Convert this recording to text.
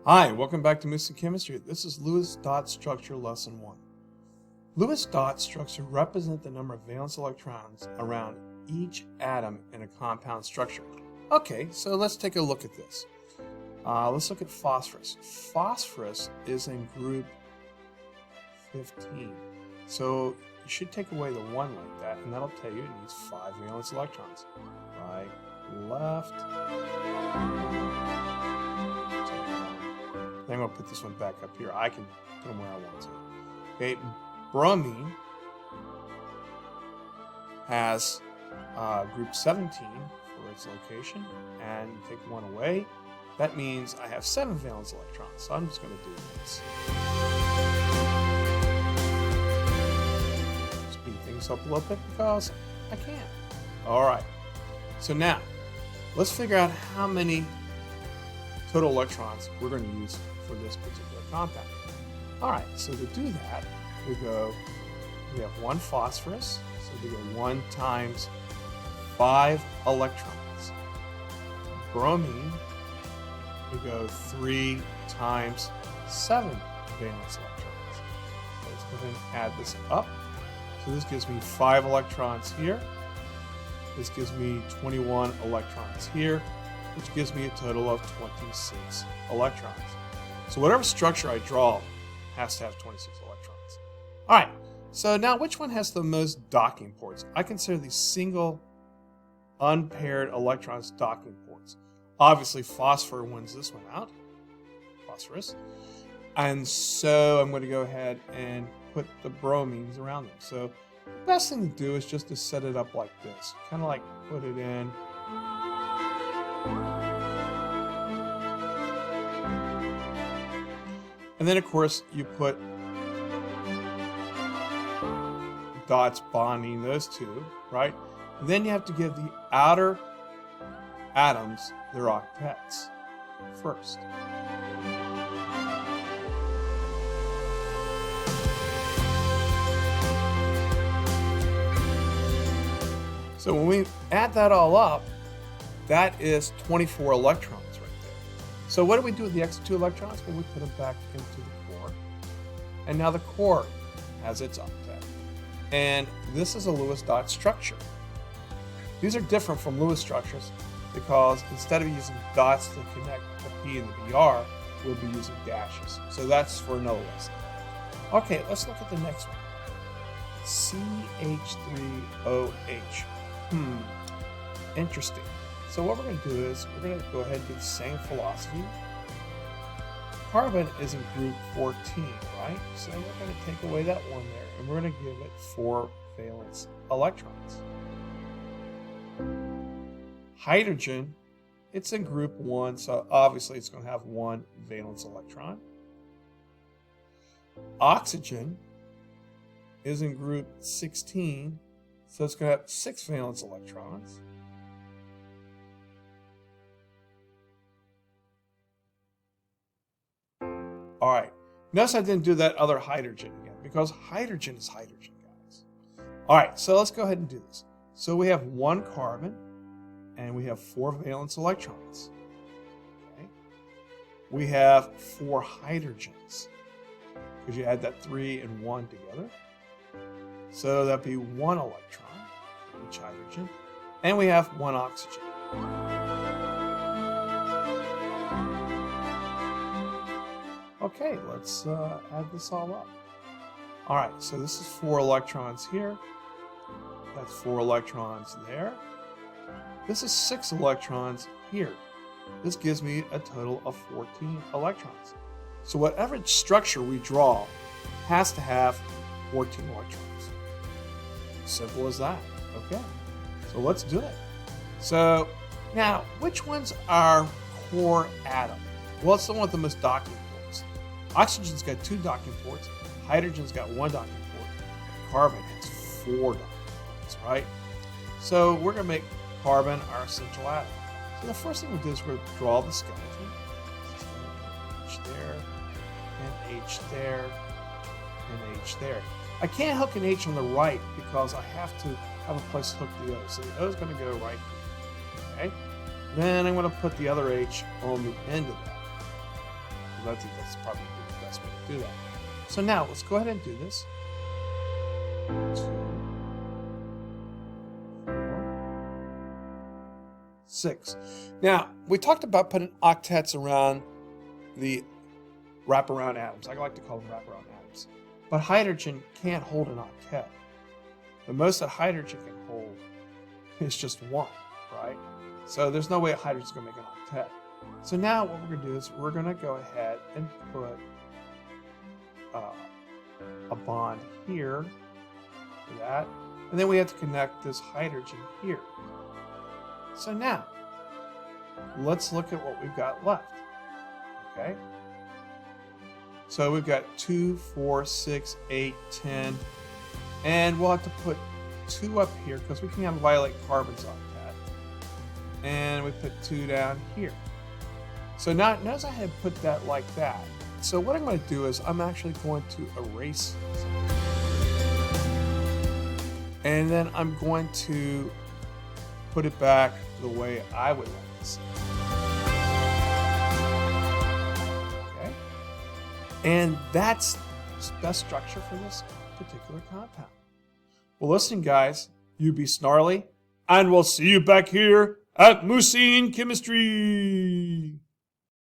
Hi, welcome back to Missing Chemistry. This is Lewis dot structure lesson 1. Lewis dot structure represent the number of valence electrons around each atom in a compound structure. Okay, so let's take a look at this. Let's look at phosphorus. Phosphorus is in group 15. So you should take away the 1 like that, and that'll tell you it needs 5 valence electrons. Right, left. I'm going to put this one back up here. I can put them where I want to. Okay, bromine has group 17 for its location, and you take 1 away. That means I have 7 valence electrons, so I'm just going to do this. Speed things up a little bit because I can. All right, so now let's figure out how many total electrons we're going to use for this particular compound. All right, so to do that, we have 1 phosphorus, so we go 1 times 5 electrons. Bromine, we go 3 times 7 valence electrons. So let's go ahead and add this up. So this gives me 5 electrons here. This gives me 21 electrons here, which gives me a total of 26 electrons. So whatever structure I draw has to have 26 electrons. All right, so now which one has the most docking ports? I consider these single unpaired electrons docking ports. Obviously, phosphor wins this one out, phosphorus. And so I'm going to go ahead and put the bromines around them. So the best thing to do is just to set it up like this. Kind of like put it in. And then, of course, you put dots bonding those two, right? And then you have to give the outer atoms their octets first. So when we add that all up, that is 24 electrons. So what do we do with the extra 2 electrons? Well, we put them back into the core. And now the core has its octet. And this is a Lewis dot structure. These are different from Lewis structures because instead of using dots to connect the P and the Br, we'll be using dashes. So that's for another lesson. Okay, let's look at the next one. CH3OH. Interesting. So what we're going to do is we're going to go ahead and do the same philosophy. Carbon is in group 14, right? So we're going to take away that 1 there, and we're going to give it 4 valence electrons. Hydrogen, it's in group 1, so obviously it's going to have 1 valence electron. Oxygen is in group 16, so it's going to have 6 valence electrons. All right, notice I didn't do that other hydrogen again because hydrogen is hydrogen, guys. All right, so let's go ahead and do this. So we have 1 carbon and we have 4 valence electrons. Okay. We have 4 hydrogens because you add that 3 and 1 together. So that'd be 1 electron for each hydrogen. And we have 1 oxygen. Okay, let's add this all up. All right, so this is 4 electrons here. That's 4 electrons there. This is 6 electrons here. This gives me a total of 14 electrons. So whatever structure we draw has to have 14 electrons. Simple as that. Okay, so let's do it. So now, which one's our core atom? Well, it's the one with the most docking ports. Oxygen's got 2 docking ports, hydrogen's got 1 docking port, and carbon has 4 docking ports, right? So we're going to make carbon our central atom. So the first thing we do is we're going to draw the skeleton. H there, and H there, and H there. I can't hook an H on the right because I have to have a place to hook the O. So the O is going to go right here, okay? Then I'm going to put the other H on the end of that. I think that's probably the best way to do that. So now let's go ahead and do this. 2, 4, 6. Now, we talked about putting octets around the wraparound atoms. I like to call them wraparound atoms. But hydrogen can't hold an octet. The most that hydrogen can hold is just 1, right? So there's no way hydrogen's going to make an octet. So now what we're going to do is we're going to go ahead and put a bond here for that. And then we have to connect this hydrogen here. So now, let's look at what we've got left. Okay? So we've got 2, 4, 6, 8, 10. And we'll have to put 2 up here because we can have violet carbons on that. And we put 2 down here. So now, notice I had put that like that. So what I'm going to do is I'm actually going to erase something. And then I'm going to put it back the way I would like to see it. Okay? And that's the best structure for this particular compound. Well, listen, guys, you be snarly, and we'll see you back here at Mucine Chemistry.